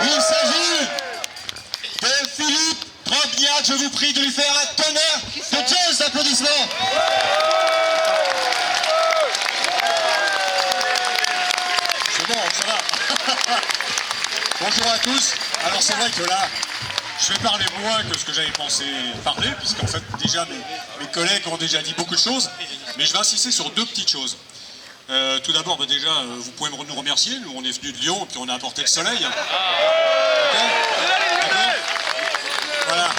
Il s'agit de Philippe Brogniart. Je vous prie de lui faire un tonnerre de jazz d'applaudissements. C'est bon, ça va. Bonjour à tous. Alors c'est vrai que là, je vais parler moins que ce que j'avais pensé parler, puisqu'en fait déjà mes collègues ont déjà dit beaucoup de choses, mais je vais insister sur deux petites choses. Tout d'abord, déjà, vous pouvez nous remercier. Nous, on est venus de Lyon et puis on a apporté le soleil. Okay. Voilà.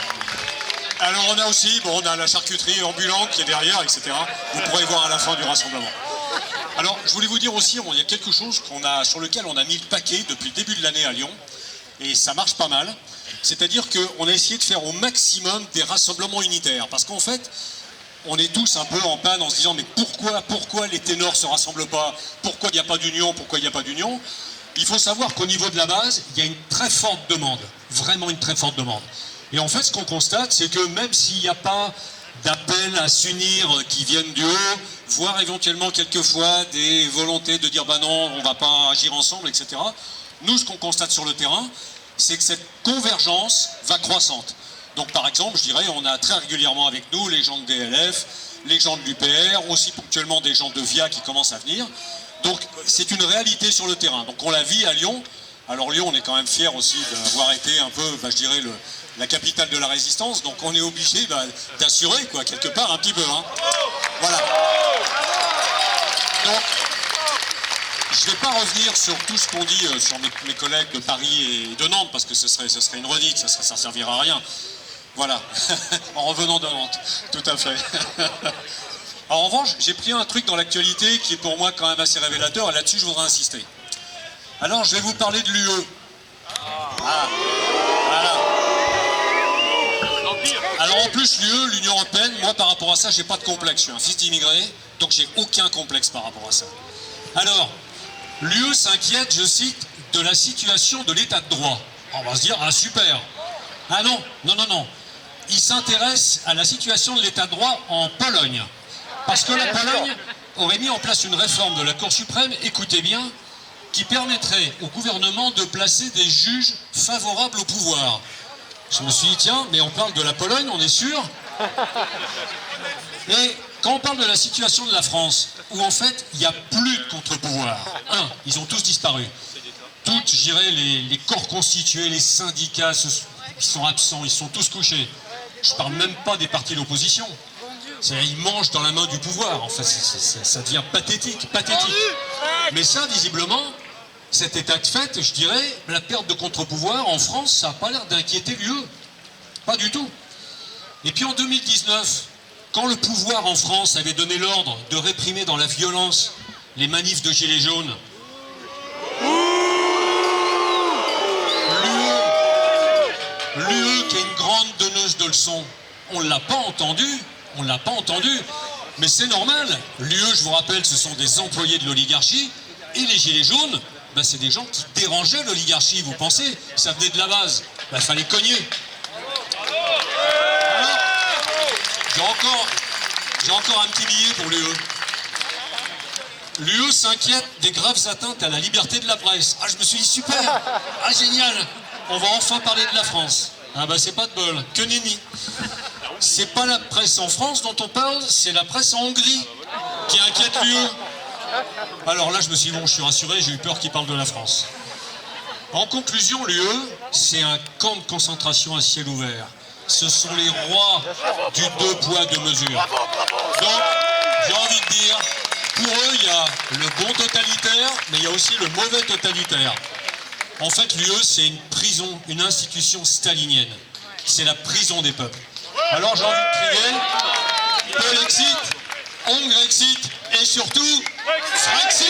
Alors on a aussi, on a la charcuterie ambulante qui est derrière, etc. Vous pourrez voir à la fin du rassemblement. Alors, je voulais vous dire aussi, il y a quelque chose sur lequel on a mis le paquet depuis le début de l'année à Lyon, et ça marche pas mal. C'est-à-dire qu'on a essayé de faire au maximum des rassemblements unitaires, parce qu'en fait, on est tous un peu en panne en se disant mais pourquoi les ténors ne se rassemblent pas? Pourquoi il n'y a pas d'union? Pourquoi il n'y a pas d'union? Il faut savoir qu'au niveau de la base, il y a une très forte demande, vraiment une très forte demande. Et en fait, ce qu'on constate, c'est que même s'il n'y a pas d'appels à s'unir qui viennent du haut, voire éventuellement quelquefois des volontés de dire bah non, on ne va pas agir ensemble, etc. Nous, ce qu'on constate sur le terrain, c'est que cette convergence va croissante. Donc par exemple, je dirais, on a très régulièrement avec nous les gens de DLF, les gens de l'UPR, aussi ponctuellement des gens de VIA qui commencent à venir. Donc c'est une réalité sur le terrain. Donc on la vit à Lyon. Alors Lyon, on est quand même fiers aussi d'avoir été un peu, je dirais, la capitale de la résistance. Donc on est obligé d'assurer, quoi, quelque part, un petit peu. Hein. Voilà. Donc, je ne vais pas revenir sur tout ce qu'on dit sur mes collègues de Paris et de Nantes, parce que ce serait une redite, ça ne servira à rien. Voilà, en revenant de Nantes, tout à fait. Alors, en revanche, j'ai pris un truc dans l'actualité qui est pour moi quand même assez révélateur, et là-dessus je voudrais insister. Alors, je vais vous parler de l'UE. Ah, voilà. Alors en plus, l'UE, l'Union Européenne, moi par rapport à ça, j'ai pas de complexe. Je suis un fils d'immigré, donc j'ai aucun complexe par rapport à ça. Alors, l'UE s'inquiète, je cite, de la situation de l'état de droit. On va se dire, ah super. Ah non, non, non, non. Il s'intéresse à la situation de l'état de droit en Pologne. Parce que la Pologne aurait mis en place une réforme de la Cour suprême, écoutez bien, qui permettrait au gouvernement de placer des juges favorables au pouvoir. Je me suis dit, tiens, mais on parle de la Pologne, on est sûr? Et quand on parle de la situation de la France, où en fait, il n'y a plus de contre-pouvoir. Ils ont tous disparu. Toutes, je dirais, les corps constitués, les syndicats, ils sont absents, ils sont tous couchés. Je ne parle même pas des partis d'opposition. Ils mangent dans la main du pouvoir. Enfin, ça devient pathétique, pathétique. Mais ça, visiblement, cet état de fait, je dirais, la perte de contre-pouvoir en France, ça n'a pas l'air d'inquiéter l'UE. Pas du tout. Et puis en 2019, quand le pouvoir en France avait donné l'ordre de réprimer dans la violence les manifs de gilets jaunes, l'UE, qui est une grande donneuse de leçons, on ne l'a pas entendu, mais c'est normal. L'UE, je vous rappelle, ce sont des employés de l'oligarchie, et les gilets jaunes, c'est des gens qui dérangeaient l'oligarchie, vous pensez? Ça venait de la base, il fallait cogner. Alors, j'ai encore un petit billet pour l'UE. L'UE s'inquiète des graves atteintes à la liberté de la presse. Ah, je me suis dit, super, ah, génial, on va enfin parler de la France. Ah c'est pas de bol, que nenni. C'est pas la presse en France dont on parle, c'est la presse en Hongrie qui inquiète l'UE. Alors là, je me suis dit, bon, je suis rassuré, j'ai eu peur qu'il parle de la France. En conclusion, l'UE, c'est un camp de concentration à ciel ouvert. Ce sont les rois du deux poids, deux mesures. Donc, j'ai envie de dire, pour eux, il y a le bon totalitaire, mais il y a aussi le mauvais totalitaire. En fait, l'UE, c'est une prison, une institution stalinienne. C'est la prison des peuples. Alors, j'ai envie de crier, Polexit, Hongrexit, et surtout, Frexit!